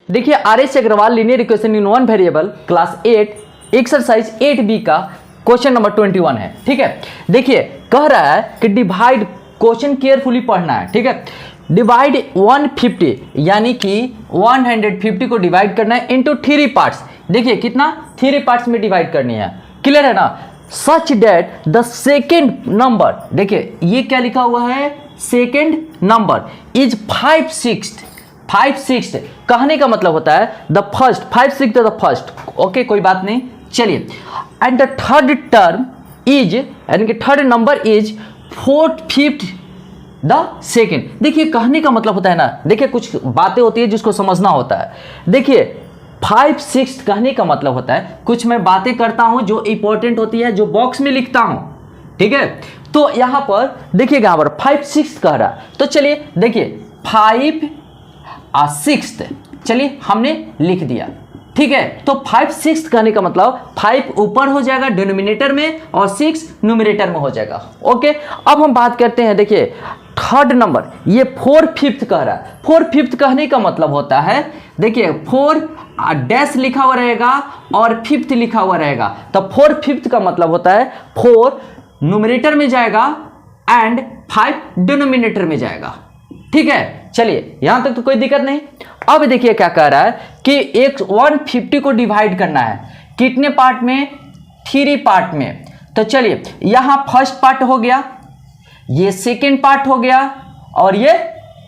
देखिए R S. Agarwal linear equation in one variable class 8 exercise 8B का question number 21 है। ठीक है, देखिए कह रहा है कि डिवाइड, क्वेश्चन केयरफुली पढ़ना है। ठीक है, डिवाइड 150 यानी कि 150 को डिवाइड करना है इनटू 3 पार्ट्स। देखिए कितना 3 पार्ट्स में डिवाइड करनी है, क्लियर है ना। सच डेट द सेकेंड नंबर, देखिए ये क्या लिखा हुआ है, सेकेंड नंबर इज 5/6। 5/6 कहने का मतलब होता है the first, 5/6 the first. Okay कोई बात नहीं, चलिए। And the third term is, यानी कि third number is 4/5 the second. देखिए कहने का मतलब होता है ना, देखिए कुछ बातें होती है जिसको समझना होता है। देखिए 5/6 कहने का मतलब होता है कुछ मैं बातें करता हूं जो इंपॉर्टेंट होती है, जो बॉक्स में लिखता हूं। ठीक है, तो यहां पर देखिएगा, यहाँ पर 5/6 कह रहा है, तो चलिए देखिए 5/6 चलिए हमने लिख दिया। ठीक है, तो 5/6 कहने का मतलब 5 ऊपर हो जाएगा डिनोमिनेटर में और 6 न्यूमरेटर में हो जाएगा। ओके, अब हम बात करते हैं, देखिए थर्ड नंबर ये 4/5 कह रहा है। 4/5 कहने का मतलब होता है, देखिए 4 डैश लिखा हुआ रहेगा और 5th लिखा हुआ रहेगा, तो 4/5 का मतलब होता है 4 न्यूमरेटर में जाएगा एंड 5 डिनोमिनेटर में जाएगा। ठीक है, चलिए यहां तक तो कोई दिक्कत नहीं। अब देखिए क्या कह रहा है कि एक 150 को डिवाइड करना है कितने पार्ट में, 3 पार्ट में। तो चलिए यहां फर्स्ट पार्ट हो गया, ये सेकेंड पार्ट हो गया और ये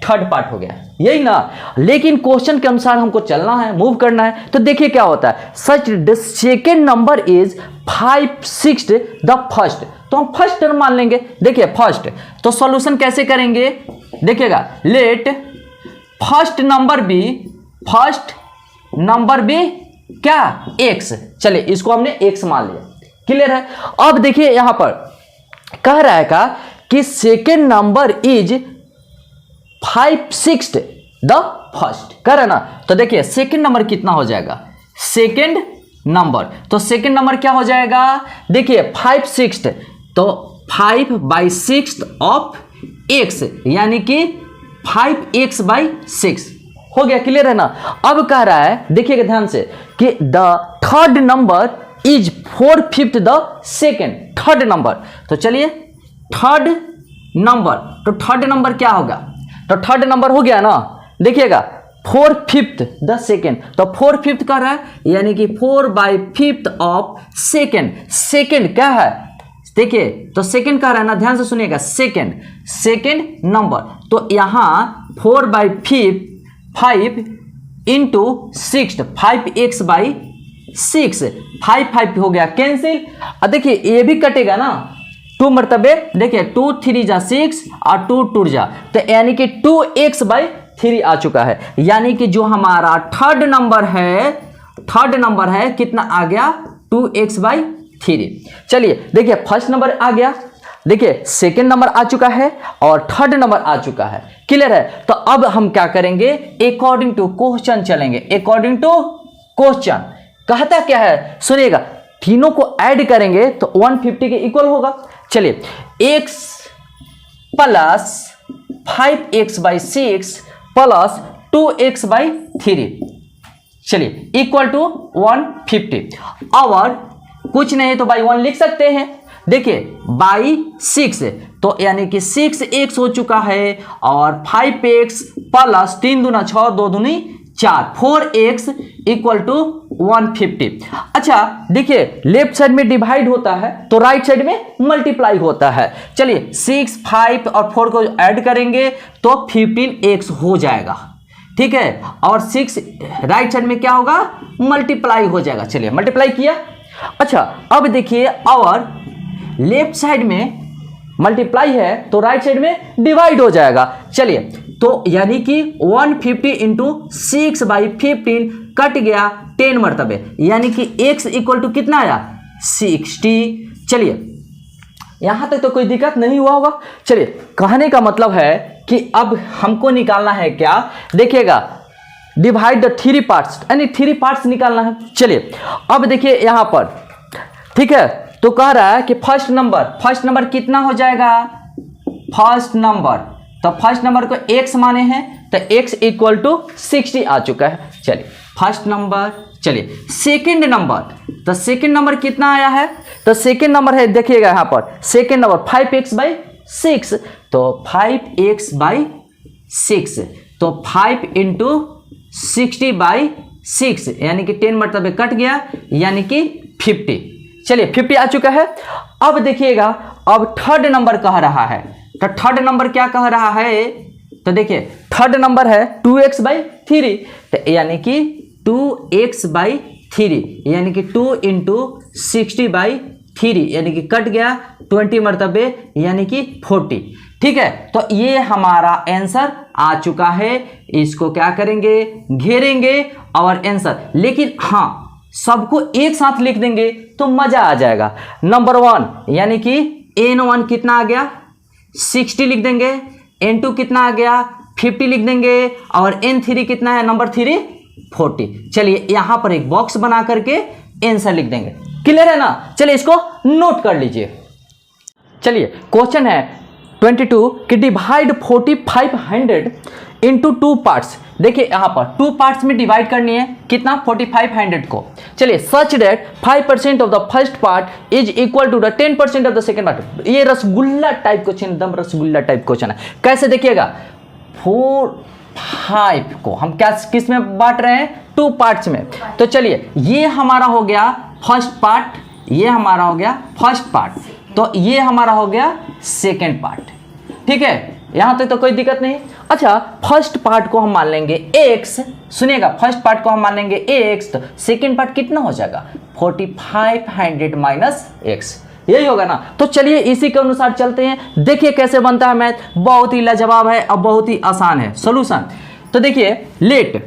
थर्ड पार्ट हो गया, यही ना। लेकिन क्वेश्चन के अनुसार हमको चलना है, मूव करना है। तो देखिए क्या होता है, सच the second number is 5/6 the first, तो हम फर्स्ट टर्म मान लेंगे। देखिए फर्स्ट, तो सॉल्यूशन कैसे करेंगे, देखिएगा लेट फर्स्ट नंबर बी क्या, x। चलिए इसको हमने x मान लिया, क्लियर है। अब देखिए यहां पर कह रहा है का कि second number is 5/6 the first, कह रहा है ना। तो देखिए सेकेंड नंबर कितना हो जाएगा, सेकेंड नंबर, तो सेकेंड नंबर क्या हो जाएगा, देखिए 5/6 तो 5/6 ऑफ x यानी कि 5x/6 हो गया, क्लियर है ना। अब कह रहा है देखिएगा ध्यान से कि the third number is 4/5 the second, third number. तो चलिए थर्ड नंबर, तो थर्ड नंबर क्या होगा, तो थर्ड नंबर हो गया ना, देखिएगा 4/5 द सेकेंड, तो 4/5 कह रहा है यानी कि 4/5 ऑफ सेकेंड। सेकेंड क्या है, देखिए तो सेकेंड कह रहा है ना, ध्यान से सुनिएगा, सेकेंड नंबर, तो यहां 4/5 इंटू 6 5x/6, 5 हो गया कैंसिल। अब देखिए ये भी कटेगा ना, 2 मरतबे, देखिए 2 3 जा 6 और 2 2 जा, तो यानी कि 2x/3 आ चुका है। यानी कि जो हमारा थर्ड नंबर है कितना आ गया, 2x/3। चलिए देखिए फर्स्ट नंबर आ गया, देखिए सेकेंड नंबर आ चुका है और थर्ड नंबर आ चुका है, क्लियर है। तो अब हम क्या करेंगे, अकॉर्डिंग टू क्वेश्चन चलेंगे। अकॉर्डिंग टू क्वेश्चन कहता क्या है, सुनिएगा, तीनों को ऐड करेंगे तो 150 के इक्वल होगा। चलिए x plus 5x/6 plus 2x/3, चलिए इक्वल टू 150। और कुछ नहीं तो बाई 1 लिख सकते हैं। देखिए बाई 6 तो यानी कि 6x हो चुका है और 5x प्लस 3 दूना 6 2 दूनी 4, 4x इक्वल टू 150। अच्छा देखिए लेफ्ट साइड में डिवाइड होता है तो राइट साइड में मल्टीप्लाई होता है। चलिए 6 5 और 4 को ऐड करेंगे तो 15x हो जाएगा, ठीक है। और 6 राइट साइड में क्या होगा, मल्टीप्लाई हो जाएगा। चलिए मल्टीप्लाई किया। अच्छा अब देखिए और लेफ्ट साइड में मल्टीप्लाई है तो राइट साइड में डिवाइड हो जाएगा। चलिए तो यानी कि 150 इंटू 6/15 कट गया 10 मरतबे, यानी कि x इक्वल टू कितना आया, 60। चलिए यहां तक तो कोई दिक्कत नहीं हुआ होगा। चलिए कहने का मतलब है कि अब हमको निकालना है क्या, देखिएगा डिवाइड द 3 पार्ट्स, यानी 3 पार्ट्स निकालना है। चलिए अब देखिए यहां पर, ठीक है, तो कह रहा है कि फर्स्ट नंबर कितना हो जाएगा, फर्स्ट नंबर, तो फर्स्ट नंबर को x माने हैं तो x इक्वल टू 60 आ चुका है। चलिए फर्स्ट नंबर। चलिए सेकंड नंबर, तो सेकंड नंबर कितना आया है? तो सेकंड नंबर है, देखिएगा यहाँ पर सेकंड नंबर 5x/6, तो 5x/6, तो 5 इंटू 60/6 यानी कि 10 मतलब कट गया, यानी कि 50। चलिए 50 आ चुका है। अब देखिएगा, अब थर्ड नंबर कह रहा है, तो थर्ड नंबर क्या कह रहा है? तो देखिए थर्ड नंबर है 2x/3, तो यानी कि 2x/3 यानी कि 2 इंटू 60/3 यानी कि कट गया 20 मरतबे यानी कि 40। ठीक है, तो ये हमारा आंसर आ चुका है। इसको क्या करेंगे? घेरेंगे और आंसर, लेकिन हाँ सबको एक साथ लिख देंगे तो मजा आ जाएगा। नंबर 1 यानी कि n1 कितना आ गया? 60 लिख देंगे, n2 कितना आ गया? 50 लिख देंगे, और n3 कितना है? नंबर 3 40। चलिए यहां पर एक बॉक्स बना करके आंसर लिख देंगे। क्लियर है ना? चलिए इसको नोट कर लीजिए। चलिए क्वेश्चन है 22 कि डिवाइड 4500 इंटू 2 पार्ट्स। देखिए यहाँ पर 2 पार्ट्स में डिवाइड करनी है, कितना? 4500 को। चलिए such that 5% of the first part is equal to the 10% of the second part. ये रसगुल्ला टाइप क्वेश्चन, एकदम रसगुल्ला टाइप क्वेश्चन है। कैसे? देखिएगा 4 5 को हम क्या किस में बांट रहे हैं? 2 पार्ट्स में। तो चलिए ये हमारा हो गया फर्स्ट पार्ट, ये हमारा हो गया फर्स्ट पार्ट, तो ये हमारा हो गया सेकेंड पार्ट। ठीक है, यहां तक तो कोई दिक्कत नहीं। अच्छा फर्स्ट पार्ट को हम मान लेंगे x, सुनिएगा फर्स्ट पार्ट को हम मान लेंगे x, तो सेकेंड पार्ट कितना हो जाएगा? 4500 माइनस x, यही होगा ना? तो चलिए इसी के अनुसार चलते हैं। देखिए कैसे बनता है मैथ, बहुत ही लाजवाब है और बहुत ही आसान है सॉल्यूशन। तो देखिए let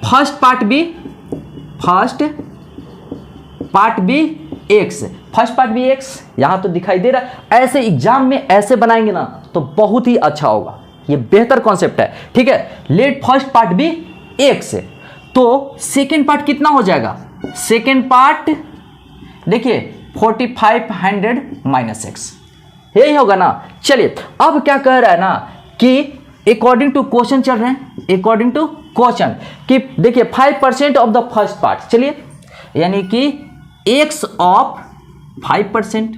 first part be x, first part भी x, यहां तो दिखाई दे रहा है। ऐसे एग्जाम में ऐसे बनाएंगे ना तो बहुत ही अच्छा होगा, ये बेहतर कॉन्सेप्ट है। ठीक है, लेट फर्स्ट पार्ट भी x, तो सेकेंड पार्ट कितना हो जाएगा? सेकेंड पार्ट देखिए 4500 माइनस x, यही होगा ना? चलिए अब क्या कह रहा है ना कि अकॉर्डिंग टू क्वेश्चन चल रहे हैं, अकॉर्डिंग टू क्वेश्चन कि देखिए 5% ऑफ द फर्स्ट पार्ट, चलिए यानी कि x ऑफ 5%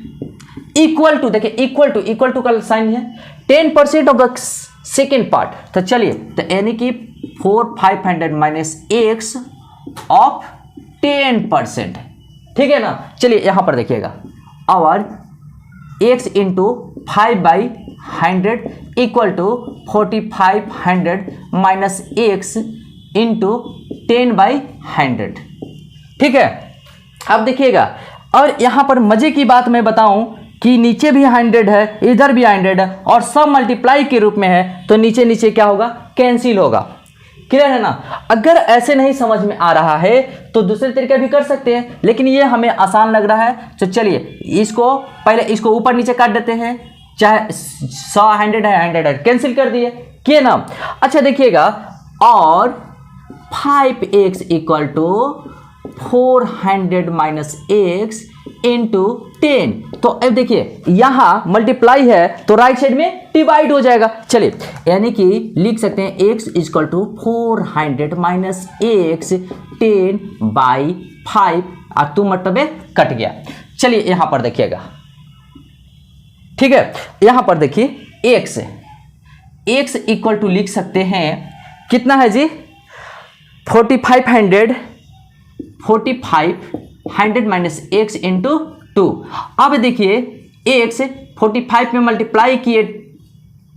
इक्वल टू, देखिए इक्वल टू का साइन है 10% ऑफ द सेकेंड पार्ट। तो चलिए तो यानी कि 4500 माइनस x ऑफ 10%। ठीक है ना? चलिए यहां पर देखिएगा, और x into 5/100 equal to 4500 minus x into 10/100। ठीक है, अब देखिएगा, और यहां पर मजे की बात मैं बताऊं कि नीचे भी 100 है, इधर भी 100 है, और सब मल्टीप्लाई के रूप में है, तो नीचे नीचे क्या होगा? कैंसिल होगा। क्लियर है ना? अगर ऐसे नहीं समझ में आ रहा है तो दूसरे तरीके भी कर सकते हैं, लेकिन ये हमें आसान लग रहा है। तो चलिए इसको पहले इसको ऊपर नीचे काट देते हैं, चाहे 100 100 है 100 है, कैंसिल कर दिए, किए ना? अच्छा देखिएगा, और 5x equal to 400 minus x into 10, तो अब देखिए यहां मल्टीप्लाई है तो राइट साइड में डिवाइड हो जाएगा। चलिए यानी कि लिख सकते हैं x equal to 400 minus x 10/5, और 2 मरतबे कट गया। चलिए यहां पर देखिएगा, ठीक है, यहां पर देखिए x इक्वल टू लिख सकते हैं कितना है जी? 4500 माइनस x इंटू 2। अब देखिए x 45 में मल्टीप्लाई किए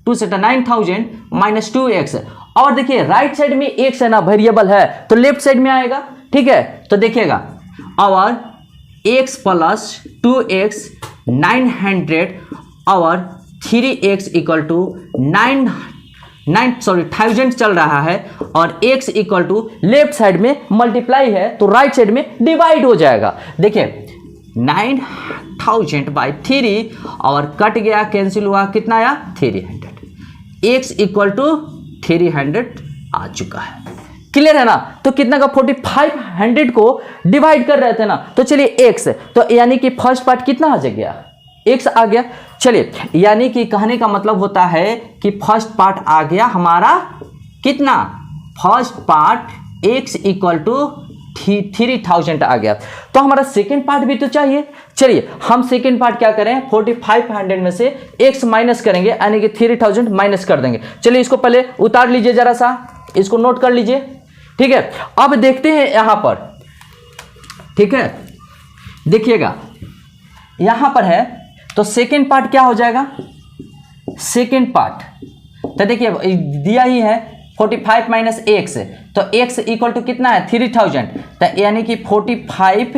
2 से 9000 माइनस 2x, और देखिए राइट साइड में x है ना, वेरिएबल है, तो लेफ्ट साइड में आएगा। ठीक है, तो देखिएगा, और x प्लस 2x 900 और 3x इक्वल टू 1000 चल रहा है, और x equal to left side में मल्टीप्लाई है तो राइट साइड में डिवाइड हो जाएगा। देखिए 9000/3 और कट गया, कैंसिल हुआ, कितना आया? 300। x इक्वल टू 300 आ चुका है। क्लियर है ना? तो कितना का 4500 को डिवाइड कर रहे थे ना, तो चलिए x, तो यानी कि फर्स्ट पार्ट कितना आ गया? x आ गया। चलिए यानी कि कहने का मतलब होता है कि फर्स्ट पार्ट आ गया हमारा कितना, first part x equal to 3000 आ गया। तो हमारा सेकेंड पार्ट भी तो चाहिए। चलिए हम सेकेंड पार्ट क्या करें, 4500 में से x माइनस करेंगे, यानी कि 3000 माइनस कर देंगे। चलिए इसको पहले उतार लीजिए, जरा सा इसको नोट कर लीजिए, ठीक है। अब देखते हैं यहां पर, ठीक है, देखिएगा यहां पर है तो सेकेंड पार्ट क्या हो जाएगा, सेकेंड पार्ट तो देखिए दिया ही है 45 माइनस x, तो x इक्वल टू कितना है 3000, तो यानी कि 45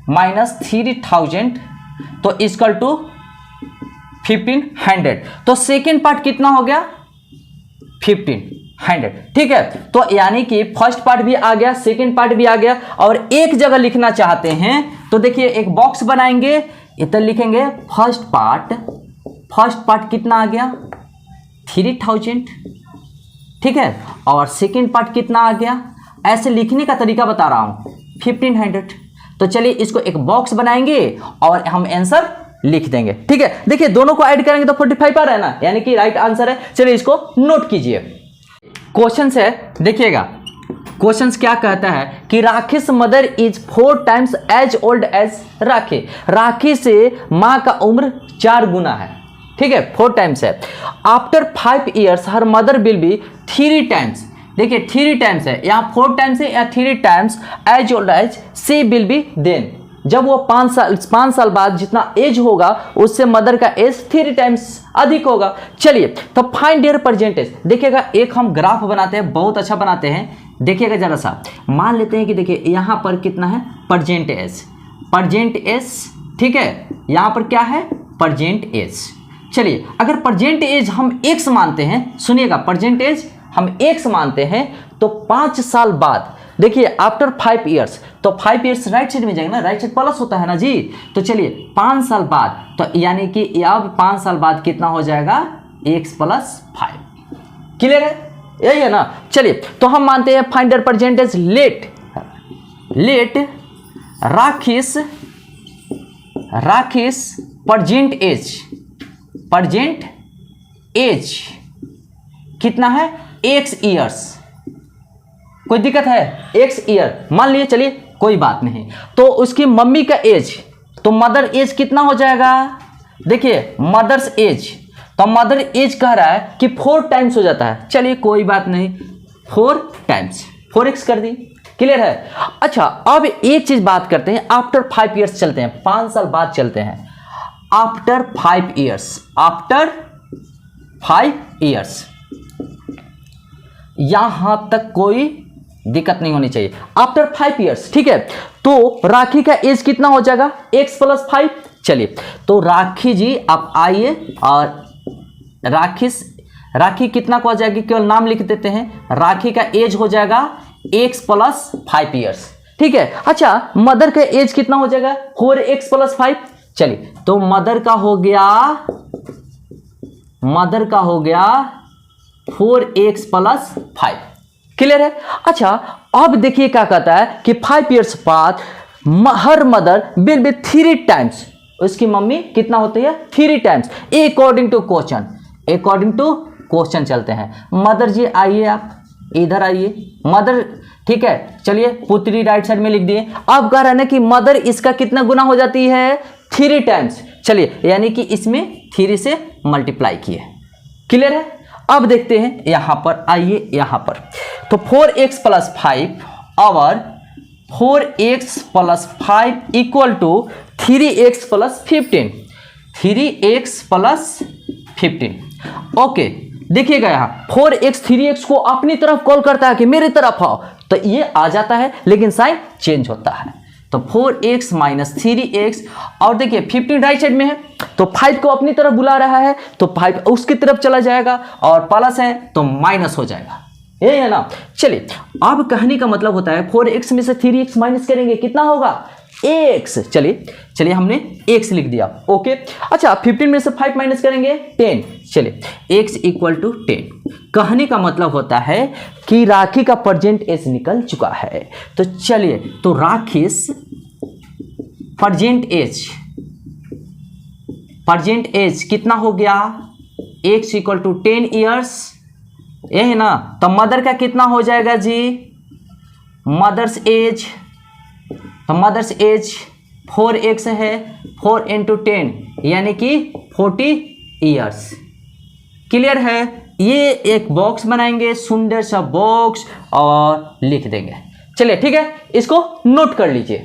माइनस 3000 तो इक्वल टू 1500। तो सेकेंड पार्ट कितना हो गया 1500, ठीक है। तो यानी कि फर्स्ट पार्ट भी आ गया, सेकेंड पार्ट भी आ गया, और एक जगह लिखना चाहते हैं तो देखिए एक बॉक्स बनाएंगे, इधर लिखेंगे फर्स्ट पार्ट कितना आ गया 3000, ठीक है, और सेकेंड पार्ट कितना आ गया, ऐसे लिखने का तरीका बता रहा हूं 1500। तो चलिए इसको एक बॉक्स बनाएंगे और हम आंसर लिख देंगे, ठीक है। देखिए दोनों को ऐड करेंगे तो 45 आ रहा है ना, यानी कि राइट आंसर है। चलिए इसको नोट कीजिए। क्वेश्चन है, देखिएगा क्वेश्चन क्या कहता है कि Rakhi's mother is 4 times as old as Rakhi. Rakhi से माँ का उम्र 4 गुना है, ठीक है, 4 टाइम्स है। After 5 years her mother will be 3 times, देखिए 3 टाइम्स है, यहाँ 4 टाइम्स है या 3 times as old as she will be then. जब वो 5 साल बाद जितना एज होगा उससे मदर का एज 3 टाइम्स अधिक होगा। चलिए तो फाइंड देयर प्रेजेंट एज। देखिएगा एक हम ग्राफ बनाते हैं, बहुत अच्छा बनाते हैं, देखिएगा जरा सा। मान लेते हैं कि देखिए यहाँ पर कितना है प्रेजेंट एज, ठीक है, यहाँ पर क्या है प्रेजेंट एज। चलिए अगर प्रेजेंट एज हम x मानते हैं, सुनिएगा प्रेजेंट एज हम x मानते हैं तो 5 साल बाद, देखिए आफ्टर 5 ईयर्स, तो 5 ईयर्स राइट साइड में जाएगा ना, राइट साइड प्लस होता है ना जी। तो चलिए 5 साल बाद, तो यानी कि अब 5 साल बाद कितना हो जाएगा x + 5, क्लियर है, यही है ना। चलिए तो हम मानते हैं find their present age, let Rakhi's present age कितना है x ईयर्स। कोई दिक्कत है, x ईयर मान लिए, चलिए कोई बात नहीं। तो उसकी मम्मी का एज, तो मदर एज कितना हो जाएगा, देखिए मदर्स एज, तो मदर एज कह रहा है कि 4 टाइम्स हो जाता है। चलिए कोई बात नहीं, 4 टाइम्स 4x कर दी, क्लियर है। अच्छा अब एक चीज बात करते हैं, आफ्टर 5 ईयर्स चलते हैं, 5 साल बाद चलते हैं। आफ्टर 5 ईयर्स यहां तक कोई दिक्कत नहीं होनी चाहिए। आफ्टर 5 ईयर्स, ठीक है, तो राखी का एज कितना हो जाएगा x + 5। चलिए तो राखी जी आप आइए, और राखी कितना को आ जाएगी, केवल नाम लिख देते हैं, राखी का एज हो जाएगा x + 5 ईयर्स, ठीक है। अच्छा मदर का एज कितना हो जाएगा 4x + 5। चलिए तो मदर का हो गया 4x + 5, क्लियर है। अच्छा अब देखिए क्या कहता है कि 5 ईयर्स बाद her mother will be 3 times, उसकी मम्मी कितना होती है 3 टाइम्स, अकॉर्डिंग टू क्वेश्चन चलते हैं। मदर जी आइए, आप इधर आइए, मदर, ठीक है, चलिए पुत्री राइट साइड में लिख दिए। अब कह रहा है ना कि मदर इसका कितना गुना हो जाती है 3 टाइम्स। चलिए यानी कि इसमें 3 से मल्टीप्लाई किए, क्लियर है। अब देखते हैं यहां पर, आइए यहां पर, तो 4x + 5 और 4x + 5 equal to 3x + 15, 3x + 15। Okay देखिएगा यहां 4x 3x को अपनी तरफ कॉल करता है कि मेरी तरफ आओ, तो ये आ जाता है, लेकिन साइन चेंज होता है। तो 4x - 3x, और देखिए 15 राइट साइड में है तो 5 को अपनी तरफ बुला रहा है, तो 5 उसकी तरफ चला जाएगा, और प्लस है तो माइनस हो जाएगा, यही है ना। चलिए अब कहने का मतलब होता है 4x में से 3x माइनस करेंगे कितना होगा x। चलिए हमने x लिख दिया, ओके। अच्छा 15 में से 5 माइनस करेंगे 10, चलिए x = 10। कहने का मतलब होता है कि राखी का प्रेजेंट एज निकल चुका है। तो चलिए तो राखी's प्रेजेंट एज कितना हो गया, x = 10 ईयर्स यही ना, तो मदर का कितना हो जाएगा जी, मदर्स एज, तो मदर्स एज 4x है, 4 × 10 यानी कि 40 ईयर्स। क्लियर है। ये एक बॉक्स बनाएंगे, सुंदर सा बॉक्स, और लिख देंगे। चलिए ठीक है, इसको नोट कर लीजिए।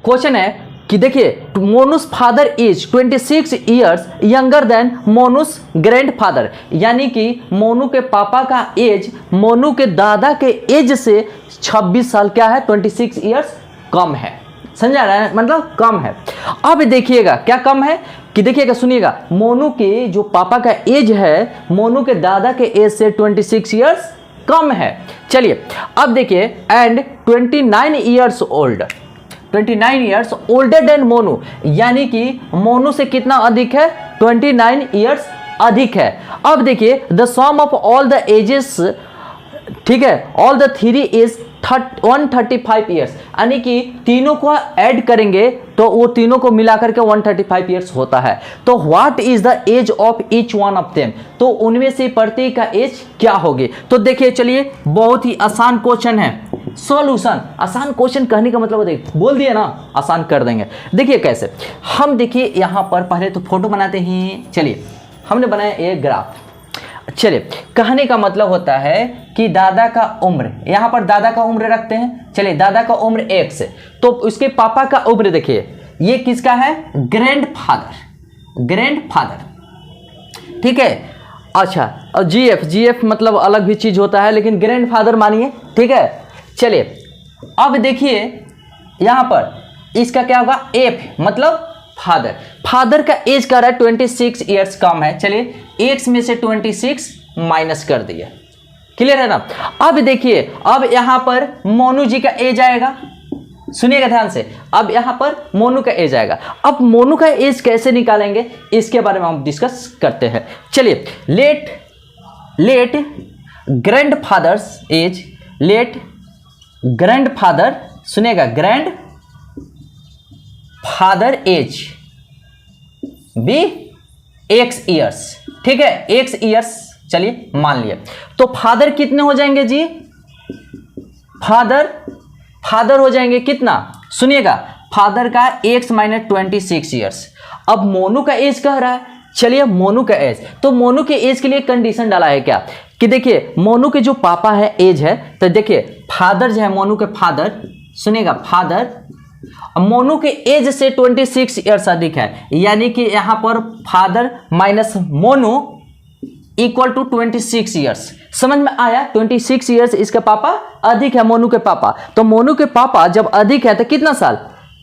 क्वेश्चन है कि देखिए, Monu's father is 26 years younger than Monu's grandfather, यानी कि मोनू के पापा का एज मोनू के दादा के एज से 26 साल क्या है, 26 ईयर्स कम है। समझा रहा है, मतलब कम है। अब देखिएगा क्या कम है, कि देखिएगा सुनिएगा, मोनू के जो पापा का एज है मोनू के दादा के एज से 26 ईयर्स कम है। चलिए अब देखिए, and 29 years old, 29 years older than Monu, यानी कि मोनू से कितना अधिक है, 29 ईयर्स अधिक है। अब देखिए, the sum of all the ages, ठीक है, all the three is 135 years, यानी कि तीनों को ऐड करेंगे तो वो तीनों को मिलाकर के 135 ईयर्स होता है। तो what is the age of each one of them, तो उनमें से प्रत्येक का एज क्या होगी। तो देखिए, चलिए बहुत ही आसान क्वेश्चन है। सॉल्यूशन, आसान क्वेश्चन कहने का मतलब देखिए, बोल दिए ना आसान कर देंगे। देखिए कैसे, हम देखिए यहाँ पर पहले तो फोटो बनाते हैं। चलिए हमने बनाया एक ग्राफ। चलिए, कहने का मतलब होता है कि दादा का उम्र, यहाँ पर दादा का उम्र रखते हैं। चलिए, दादा का उम्र x है, तो उसके पापा का उम्र देखिए, ये किसका है, ग्रैंडफादर, ग्रैंडफादर, ठीक है। अच्छा, और जीएफ मतलब अलग भी चीज होता है, लेकिन ग्रैंडफादर मानिए, ठीक है। चलिए अब देखिए यहाँ पर इसका क्या होगा, एफ मतलब फादर, फादर का एज कर रहा है 26 ईयर्स कम है। चलिए x में से 26 माइनस कर दिया, क्लियर है ना। अब देखिए, अब यहां पर मोनू जी का एज आएगा, सुनिएगा ध्यान से, अब यहां पर मोनू का एज आएगा। अब मोनू का एज कैसे निकालेंगे, इसके बारे में हम डिस्कस करते हैं। चलिए, let grandfather's age, let grandfather, सुनिएगा, grandfather age be x years, ठीक है, x ईयर्स। चलिए मान लिया, तो फादर कितने हो जाएंगे जी, फादर हो जाएंगे कितना, सुनिएगा, फादर का x - 26 ईयर्स। अब मोनू का एज कह रहा है, चलिए मोनू का एज, तो मोनू के एज के लिए कंडीशन डाला है क्या, कि देखिए मोनू के जो पापा है एज है, तो देखिए फादर जो है मोनू के फादर, सुनिएगा फादर, मोनू के एज से 26 ईयर्स अधिक है, यानी कि यहां पर father minus Monu equal to 26 years. समझ में आया, 26 ईयर्स इसके पापा अधिक है मोनू के पापा, तो मोनू के पापा जब अधिक है तो कितना साल,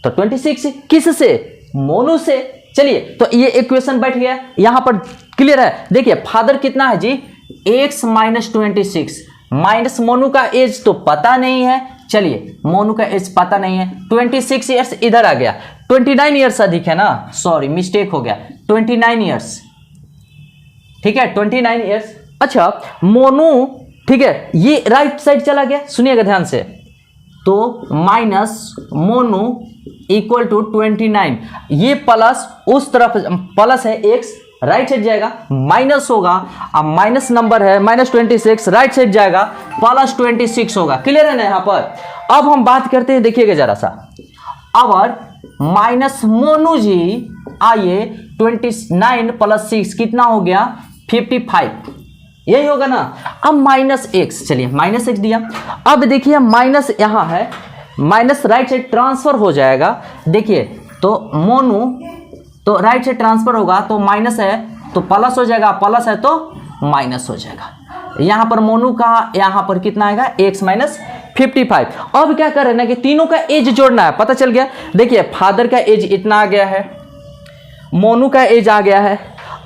तो 26, किससे, मोनू से। चलिए, तो ये इक्वेशन बैठ गया, यहां पर क्लियर है। देखिए फादर कितना है जी, x - 26 माइनस मोनू का एज तो पता नहीं है, चलिए मोनू का एज पता नहीं है, 26 ईयर्स इधर आ गया, 29 ईयर्स अधिक है ना, सॉरी मिस्टेक हो गया, 29 ईयर्स, ठीक है 29 ईयर्स। अच्छा मोनू, ठीक है, ये राइट साइड चला गया, सुनिएगा ध्यान से, तो माइनस मोनू इक्वल टू 29, ये प्लस उस तरफ प्लस है x, राइट साइड जाएगा, माइनस होगा, अब माइनस नंबर है -26, राइट साइड जाएगा +26 होगा, क्लियर है ना यहाँ पर। अब हम बात करते हैं, देखिएगा जरा सा, और माइनस मोनू जी आइए 29 + 6 कितना हो गया, 55, यही होगा ना। अब -x, चलिए -x दिया, अब देखिए माइनस यहाँ है, माइनस राइट साइड ट्रांसफर हो जाएगा, देखिए तो मोनू तो राइट से ट्रांसफर होगा, तो माइनस है तो प्लस हो जाएगा, प्लस है तो माइनस हो जाएगा। यहां पर मोनू का यहां पर कितना आएगा, x - 55। अब क्या कर रहे हैं ना कि तीनों का एज जोड़ना है, पता चल गया। देखिए फादर का एज इतना आ गया है, मोनू का एज आ गया है,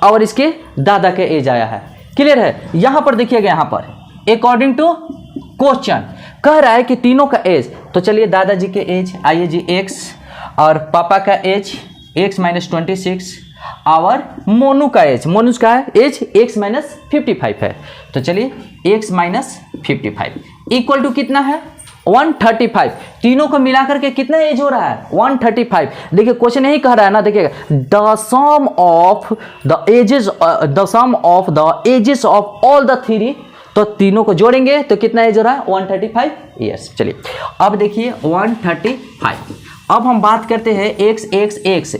और इसके दादा का एज आया है, क्लियर है। यहां पर देखिएगा, यहां पर अकॉर्डिंग टू क्वेश्चन कह रहा है कि तीनों का एज, तो चलिए दादाजी के एज आइए जी x, और पापा का एज x - 26, और मोनू का एज, मोनू का एज x - 55 है, तो चलिए x - 55 इक्वल टू कितना है, 135, तीनों को मिलाकर के कितना एज हो रहा है 135। देखिए क्वेश्चन यही कह रहा है ना, देखिएगा the sum of the ages of all the three, तो तीनों को जोड़ेंगे तो कितना एज हो रहा है 135 ईयर्स। चलिए अब देखिए 135। अब हम बात करते हैं x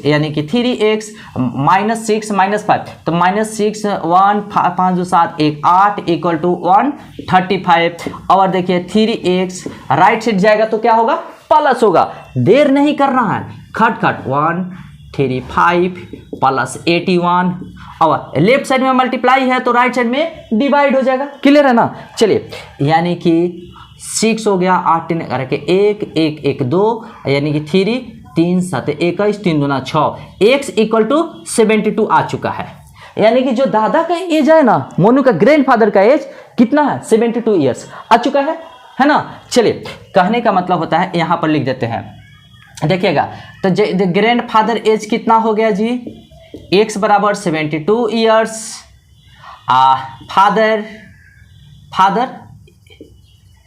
यानी कि 3x माइनस 6 माइनस 5, तो माइनस 6 1 5 2 7 1 8 इक्वल टू 135। और देखिए 3x राइट साइड जाएगा तो क्या होगा प्लस होगा, देर नहीं करना है, खट खट 135 प्लस 81, और लेफ्ट साइड में मल्टीप्लाई है तो राइट साइड में डिवाइड हो जाएगा, क्लियर है ना। चलिए यानी कि 6 हो गया, 8 3 11 के 1 1 1 2 यानी कि 3 3 7 21 3 दूना 6, x इक्वल टू 72 आ चुका है। यानी कि जो दादा का एज है ना, मोनू का ग्रैंडफादर का एज कितना है 72 ईयर्स आ चुका है ना। चलिए कहने का मतलब होता है, यहाँ पर लिख देते हैं, देखिएगा तो ग्रैंडफादर एज कितना हो गया जी, x बराबर 72 ईयर्स,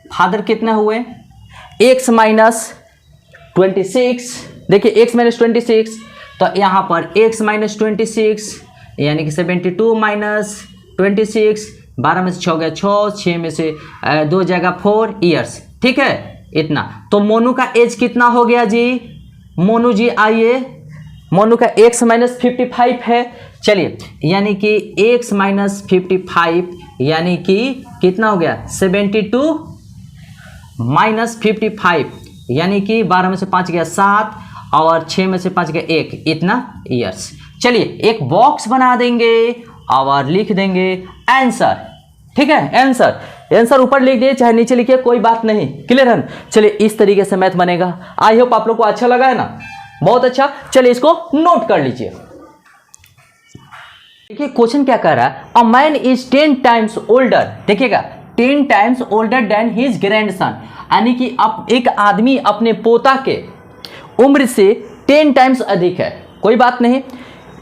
फादर कितने हुए x माइनस 26, देखिए x माइनस 26, तो यहाँ पर x माइनस 26 यानी कि 72 माइनस 26, 12 में से 6 गया 6, 6 में से 2 जाएगा 4 ईयर्स, ठीक है इतना। तो मोनू का एज कितना हो गया जी, मोनू जी आइए, मोनू का x माइनस 55 है। चलिए यानी कि x माइनस 55 यानी कि कितना हो गया 72 माइनस 55 यानी कि 12 में से 5 गया 7 और 6 में से 5 गया 1, इतना ईयर्स। चलिए एक बॉक्स बना देंगे और लिख देंगे आंसर, ठीक है आंसर ऊपर लिख दिए चाहे नीचे लिखिए कोई बात नहीं, क्लियर है। चलिए इस तरीके से मैथ बनेगा। आई होप आप लोग को अच्छा लगा है ना, बहुत अच्छा। चलिए इसको नोट कर लीजिए। देखिए क्वेश्चन क्या कह रहा है, a man is 10 times older, देखिएगा 10 times older than his grandson, यानी कि एक आदमी अपने पोता के उम्र से 10 टाइम्स अधिक है, कोई बात नहीं।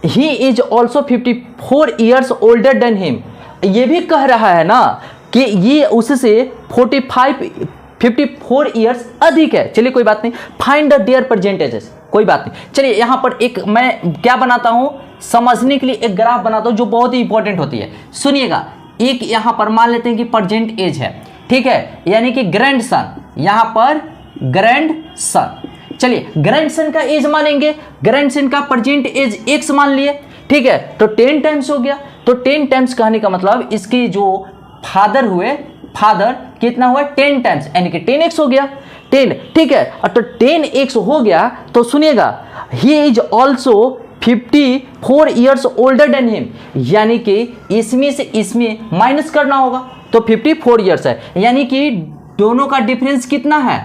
He is also 54 years older than him, ये भी कह रहा है ना कि ये उससे 54 ईयर्स अधिक है। चलिए कोई बात नहीं, फाइंड द देयर परसेंटेजेस, कोई बात नहीं। चलिए यहाँ पर एक मैं क्या बनाता हूँ, समझने के लिए एक ग्राफ बनाता हूँ जो बहुत ही इंपॉर्टेंट होती है। सुनिएगा, एक यहाँ पर मान लेते हैं कि प्रेजेंट एज है, ठीक है, यानी कि ग्रैंडसन, यहाँ पर ग्रैंडसन। चलिए ग्रैंडसन का एज मानेंगे, ग्रैंडसन का प्रेजेंट एज x मान लिए, ठीक है, तो 10 टाइम्स हो गया। तो 10 टाइम्स कहने का मतलब इसकी जो फादर हुए, फादर कितना हुआ 10 टाइम्स यानी कि 10x हो गया 10, ठीक है। और तो 10x हो गया तो सुनिएगा, he is also 54 years older than him, यानी कि इसमें से इसमें माइनस करना होगा तो 54 ईयर्स है, यानी कि दोनों का डिफरेंस कितना है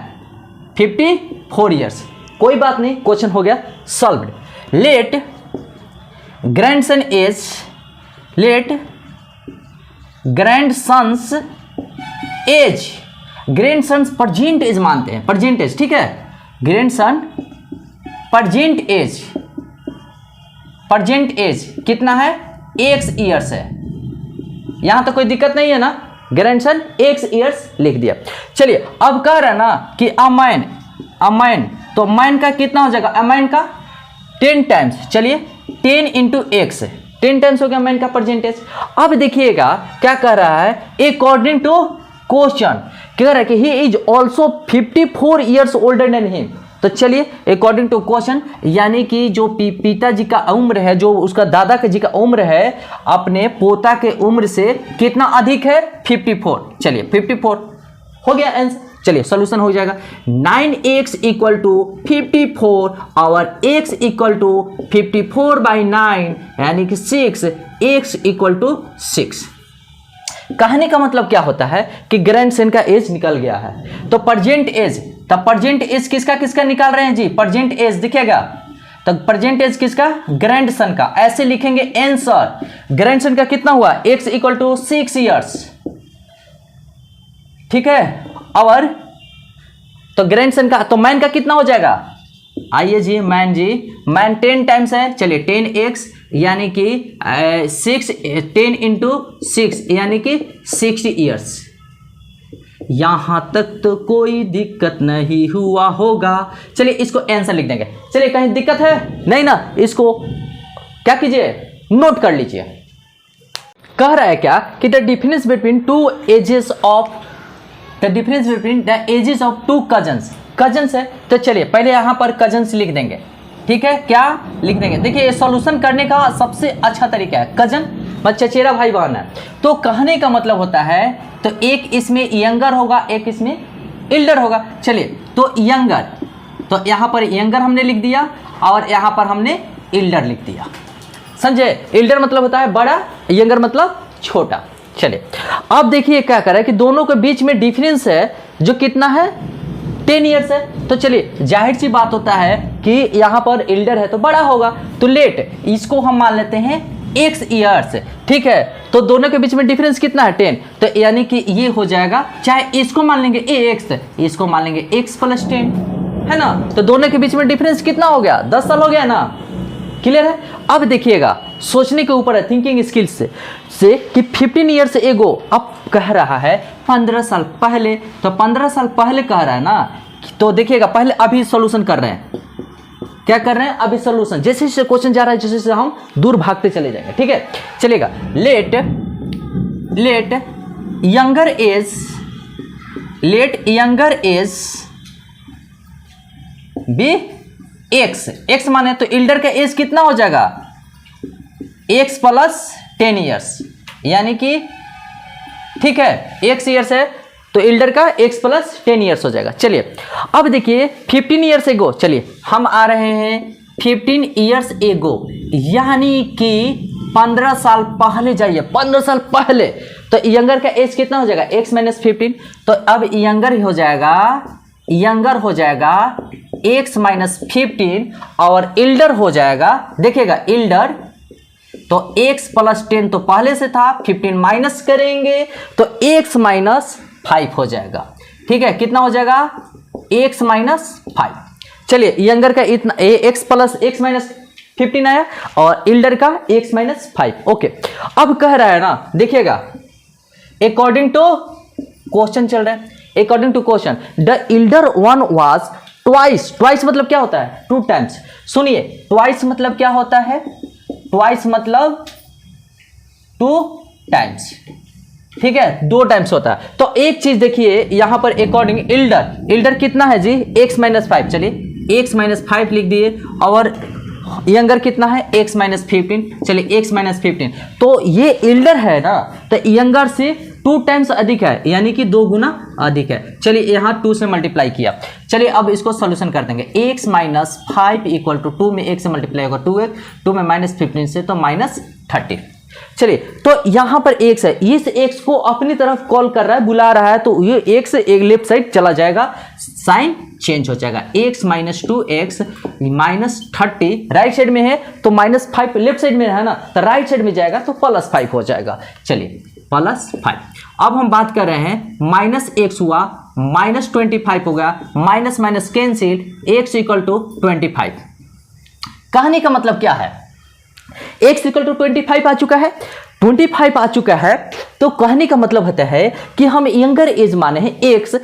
54 ईयर्स। कोई बात नहीं, क्वेश्चन हो गया solved. Let grandson age, let grandson's age, grandson's present age मानते हैं, प्रेजेंट एज, ठीक है, grandson present age, present age कितना है x ईयर्स है, यहां तो कोई दिक्कत नहीं है ना, ग्रैंडसन x ईयर्स लिख दिया। चलिए अब कह रहा है ना कि अमैन, तो मैन का कितना हो जाएगा, अमैन का 10 टाइम्स, चलिए 10 इंटू एक्स, 10 टाइम्स हो गया मैन का परसेंटेज। अब देखिएगा क्या कह रहा है, अकॉर्डिंग टू क्वेश्चन कह रहा है कि he is also 54 years older than him. तो चलिए अकॉर्डिंग टू क्वेश्चन, यानी कि जो पिताजी का उम्र है, जो उसका दादा जी का उम्र है, अपने पोता के उम्र से कितना अधिक है 54। चलिए 54 हो गया आंसर। चलिए सॉल्यूशन हो जाएगा, 9x इक्वल टू 54 और x इक्वल टू 54/9 यानी कि 6x इक्वल टू 6। कहने का मतलब क्या होता है कि ग्रैंडसन का एज निकल गया है, तो प्रेजेंट एज, तब प्रेजेंट एज किसका किसका निकाल रहे हैं जी, प्रेजेंट एज दिखेगा, तो प्रेजेंट एज किसका, ग्रैंडसन का, ऐसे लिखेंगे आंसर। ग्रैंडसन का कितना हुआ, x इक्वल टू 6 ईयर्स, ठीक है, और तो ग्रैंडसन का, तो मैन का कितना हो जाएगा, आइए जी, मैन 10 टाइम्स है, चलिए 10x यानी कि 10 इंटू 6 यानी कि 60 ईयर्स, यहां तक तो कोई दिक्कत नहीं हुआ होगा। चलिए इसको आंसर लिख देंगे। चलिए कहीं दिक्कत है नहीं ना, इसको क्या कीजिए, नोट कर लीजिए। कह रहा है क्या कि the difference between the ages of two cousins, cousins है तो चलिए पहले यहां पर कजन्स लिख देंगे। ठीक है, क्या लिख देंगे, देखिए सॉल्यूशन करने का सबसे अच्छा तरीका है, कजन चचेरा भाई बहन है, तो कहने का मतलब होता है तो एक इसमें यंगर होगा, एक इसमें एल्डर होगा। चलिए तो यंगर, तो यहां पर यंगर हमने लिख दिया और यहां पर हमने एल्डर लिख दिया, समझे। एल्डर मतलब होता है बड़ा, यंगर मतलब छोटा। चलिए अब देखिए क्या कर रहा है कि दोनों के बीच में डिफरेंस है जो कितना है, 10 ईयर्स है। तो चलिए जाहिर सी बात होता है कि यहाँ पर एल्डर है तो बड़ा होगा, तो लेट इसको हम मान लेते हैं x ईयर्स। ठीक है, तो दोनों के बीच में डिफरेंस कितना है, 10, तो यानी कि ये हो जाएगा, चाहे इसको मान लेंगे ax, इसको मान लेंगे x + 10, है ना। तो दोनों के बीच में डिफरेंस कितना हो गया, 10 साल हो गया ना, क्लियर है। अब देखिएगा सोचने के ऊपर है, थिंकिंग स्किल्स से कि 15 ईयर्स एगो, अब कह रहा है 15 साल पहले, तो 15 साल पहले कह रहा है ना, तो देखिएगा पहले अभी सॉल्यूशन कर रहे हैं, क्या कर रहे हैं अभी सॉल्यूशन, जैसे जैसे क्वेश्चन जा रहा है जैसे जैसे हम दूर भागते चले जाएंगे। ठीक है, चलेगा। Let younger age be x माने तो एल्डर का एज कितना हो जाएगा, x + 10 ईयर्स, यानी कि ठीक है x ईयर्स है तो एल्डर का x + 10 ईयर्स हो जाएगा। चलिए अब देखिए 15 ईयर्स एगो, चलिए हम आ रहे हैं 15 ईयर्स एगो, यानी कि 15 साल पहले जाइए, 15 साल पहले, तो यंगर का एज कितना हो जाएगा, x - 15, तो अब यंगर हो जाएगा x - 15 और एल्डर हो जाएगा, देखिएगा एल्डर तो x + 10 तो पहले से था, 15 माइनस करेंगे तो x - 5 हो जाएगा। ठीक है, कितना हो जाएगा, x - 5। चलिए यंगर का इतना x - 15 आया और एल्डर का x - 5। ओके, अब कह रहा है ना, देखिएगा अकॉर्डिंग टू क्वेश्चन चल रहा है, according to question the elder one was twice मतलब क्या होता है, 2 टाइम्स। सुनिए ट्वाइस मतलब क्या होता है, ट्वाइस मतलब 2 टाइम्स। ठीक है, 2 टाइम्स होता है। तो एक चीज देखिए यहां पर अकॉर्डिंग एल्डर कितना है जी, x - 5, चलिए x - 5 लिख दिए, और यंगर कितना है, x - 15, चलिए x - 15, तो ये एल्डर है ना, तो यंगर से 2 टाइम्स अधिक है, यानी कि 2 गुना अधिक है। चलिए यहाँ 2 से मल्टीप्लाई किया, चलिए अब इसको सॉल्यूशन कर देंगे। x - 5 = 2 में 1 से मल्टीप्लाई होगा 2x, 2 में -15 से तो -30। चलिए तो यहाँ पर x है, इस x को अपनी तरफ कॉल कर रहा है, बुला रहा है, तो ये x एक लेफ्ट साइड चला जाएगा, साइन चेंज हो जाएगा, x - 2x -30 राइट साइड में है तो -5 लेफ्ट साइड में है ना, तो राइट साइड में जाएगा तो +5 हो जाएगा। चलिए +5। अब हम बात कर रहे हैं -x हुआ, -25 हो गया, माइनस माइनस कैंसिल, x = 25। कहने का मतलब क्या है, x = 25 आ चुका है, 25 आ चुका है, तो कहने का मतलब होता है कि हम यंगर एज माने हैं x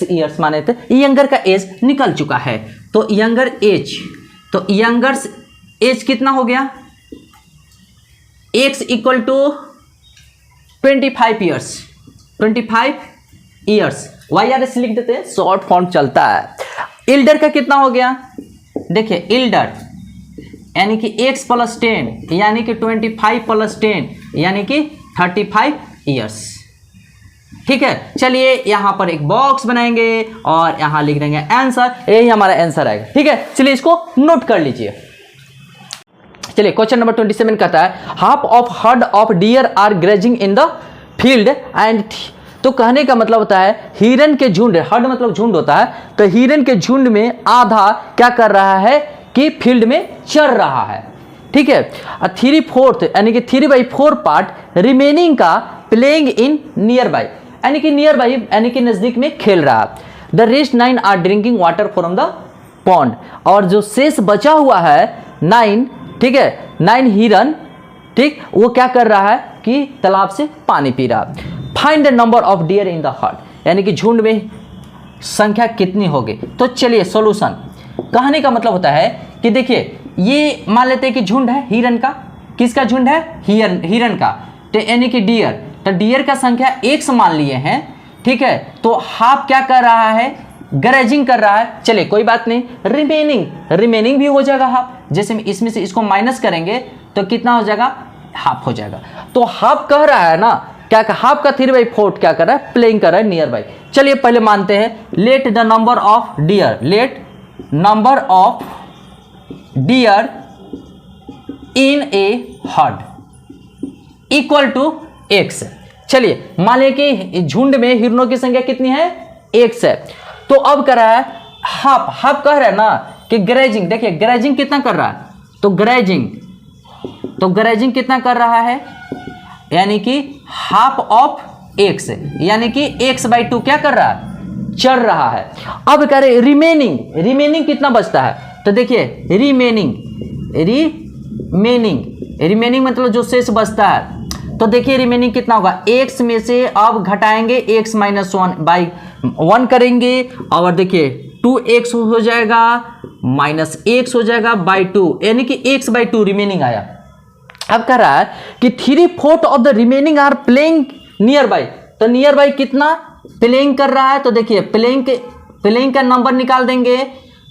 ईयर्स माने थे, यंगर का एज निकल चुका है, तो यंगर एज कितना हो गया, x = 25 ईयर्स, YRS लिख देते हैं, शॉर्ट फॉर्म चलता है। एल्डर का कितना हो गया, देखिए एल्डर यानी कि x + 10 यानी कि 25 + 10 यानी कि 35 ईयर्स। ठीक है, चलिए यहां पर एक बॉक्स बनाएंगे और यहां लिख देंगे आंसर, यही हमारा आंसर आएगा। ठीक है, चलिए इसको नोट कर लीजिए। चलिए क्वेश्चन नंबर 27 कहता है half of herd of deer are grazing in the field and, तो कहने का मतलब होता है हिरन के झुंड, हर्ड मतलब झुंड होता है, तो हिरन के झुंड में आधा क्या कर रहा है कि फील्ड में चढ़ रहा है। ठीक है, 3/4 यानी कि 3/4 पार्ट रिमेनिंग का प्लेइंग इन नियर बाई, यानी कि नियर बाई यानी कि नजदीक में खेल रहा है। The rest 9 are drinking water from the pond, और जो शेष बचा हुआ है 9, ठीक है 9 हिरन, ठीक वो क्या कर रहा है कि तालाब से पानी पी रहा है। Find the number of deer in the heard, यानी कि झुंड में संख्या कितनी होगी। तो चलिए सॉल्यूशन, कहने का मतलब होता है कि देखिए ये मान लेते हैं कि झुंड है हिरन का, किसका झुंड है, हिरन का, तो यानी कि डियर, तो डियर का संख्या x मान लिए हैं, ठीक है। तो हाफ क्या कर रहा है, ग्रेजिंग कर रहा है, चलिए कोई बात नहीं, रिमेनिंग भी हो जाएगा हाफ, जैसे इसमें से इसको माइनस करेंगे तो कितना हो जाएगा, हाफ हो जाएगा। तो हाफ कह रहा है ना, क्या हाफ का 3/4 क्या कर रहा है, प्लेइंग कर रहा है नियर बाई। चलिए पहले मानते हैं, let the number of deer, let number of deer in a herd equal to x। चलिए मान लिया कि झुंड में हिरणों की संख्या कितनी है, x है। तो अब कर रहा है हाफ कह रहा है ना कि ग्रेजिंग, देखिए ग्रेजिंग कितना कर रहा है, तो ग्रेजिंग कितना कर रहा है, यानी कि हाफ ऑफ x, यानी कि x/2 क्या कर रहा है, चढ़ रहा है। अब कह रहे रिमेनिंग कितना बचता है, तो देखिए रिमेनिंग मतलब जो शेष बचता है, तो देखिए रिमेनिंग कितना होगा, x में से अब घटाएंगे x - 1/1 करेंगे, और देखिए 2x हो जाएगा -x हो जाएगा /2, यानी कि x/2 रिमेनिंग आया। अब कह रहा है कि 3/4 of the remaining are playing nearby, तो नियर बाई कितना प्लेइंग कर रहा है, तो देखिए प्लेइंग का नंबर निकाल देंगे,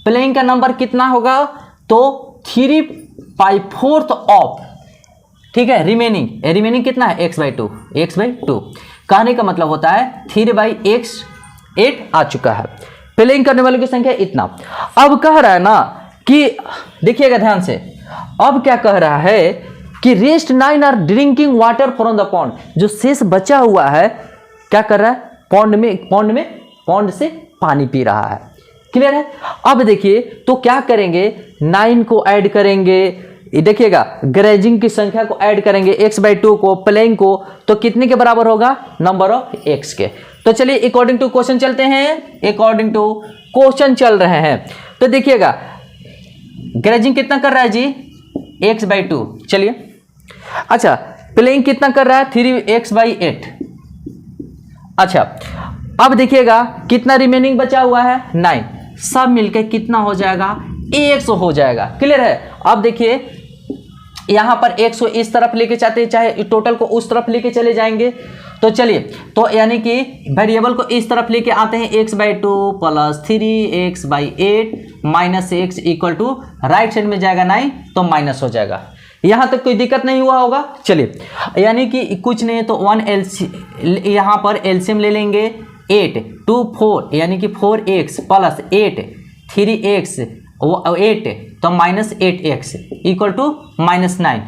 प्लेइंग का नंबर कितना होगा, तो 3/4 ऑफ, ठीक है, रिमेनिंग कितना है, x/2 कहने का मतलब होता है 3/8 आ चुका है। प्लेइंग करने वालों की संख्या इतना। अब कह रहा है ना कि देखिएगा ध्यान से, अब क्या कह रहा है कि rest 9 are drinking water from the pond, जो शेष बचा हुआ है क्या कर रहा है, पॉन्ड से पानी पी रहा है, क्लियर है। अब देखिए तो क्या करेंगे, 9 को ऐड करेंगे, देखिएगा ग्रेजिंग की संख्या को ऐड करेंगे, x/2 को, प्लेइंग को, तो कितने के बराबर होगा, नंबर ऑफ x के। तो चलिए अकॉर्डिंग टू क्वेश्चन चलते हैं, अकॉर्डिंग टू क्वेश्चन चल रहे हैं। तो देखिएगा ग्रेजिंग कितना कर रहा है जी, x/2, चलिए अच्छा प्लेइंग कितना कर रहा है, 3x/8। अच्छा अब देखिएगा कितना रिमेनिंग बचा हुआ है, 9, सब मिलकर कितना हो जाएगा, x हो जाएगा, क्लियर है। अब देखिए यहां पर x को इस तरफ लेके चाहते हैं, चाहे टोटल को उस तरफ लेके चले जाएंगे, तो चलिए, तो यानी कि वेरिएबल को इस तरफ लेके आते हैं, x/2 + 3x/8 - x equal to right side में जाएगा 9, तो माइनस हो जाएगा। यहां तक कोई दिक्कत नहीं हुआ होगा। चलिए यानी कि कुछ नहीं तो 1 यहां पर एलसीएम ले लेंगे, 8 2 4 यानी कि 4x + 8 3x 8, तो -8x इक्वल टू -9।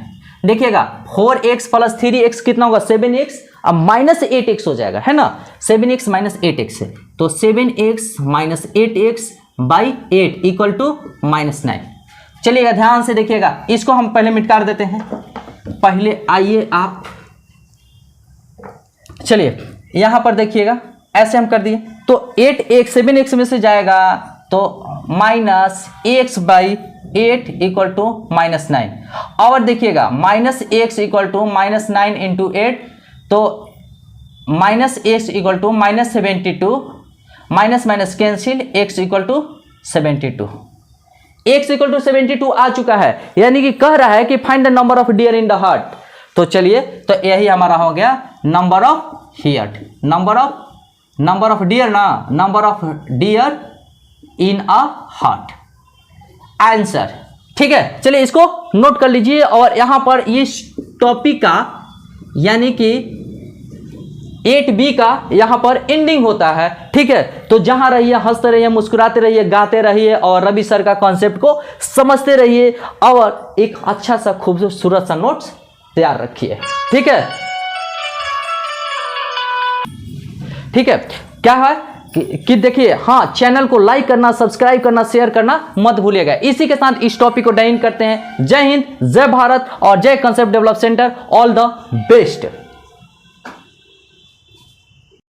देखिएगा 4x + 3x कितना होगा, 7x, अब -8x हो जाएगा, है ना, 7x - 8x, तो 7x - 8x/8 इक्वल टू -9। चलिएगा ध्यान से देखिएगा, इसको हम पहले मिटा देते हैं, पहले आइए आप, चलिए यहां पर देखिएगा ऐसे हम कर दिए, तो 8x 7x में से जाएगा तो -8/8 इक्वल टू -9, और देखिएगा -x इक्वल टू -9 × 8, तो -x equal to -72, minus cancel, x equal to 72, x equal to 72 आ चुका है, यानी कि कह रहा है कि find the number of deer in the heart. तो चलिए, तो यही हमारा हो गया number of heart, number of deer ना, number of deer in a heart, answer, ठीक है। चलिए इसको नोट कर लीजिए, और यहां पर इस टॉपिक का यानी कि 8B का यहां पर एंडिंग होता है, ठीक है। तो जहां रहिए, हंसते रहिए, मुस्कुराते रहिए, गाते रहिए, और रवि सर का कॉन्सेप्ट को समझते रहिए, और एक अच्छा सा खूबसूरत सा नोट्स तैयार रखिए, ठीक है, ठीक है। क्या है कि देखिए, हाँ, चैनल को लाइक करना, सब्सक्राइब करना, शेयर करना मत भूलिएगा। इसी के साथ इस टॉपिक को डाइन करते हैं। जय हिंद, जय भारत, और जय concept develop centre, all the best.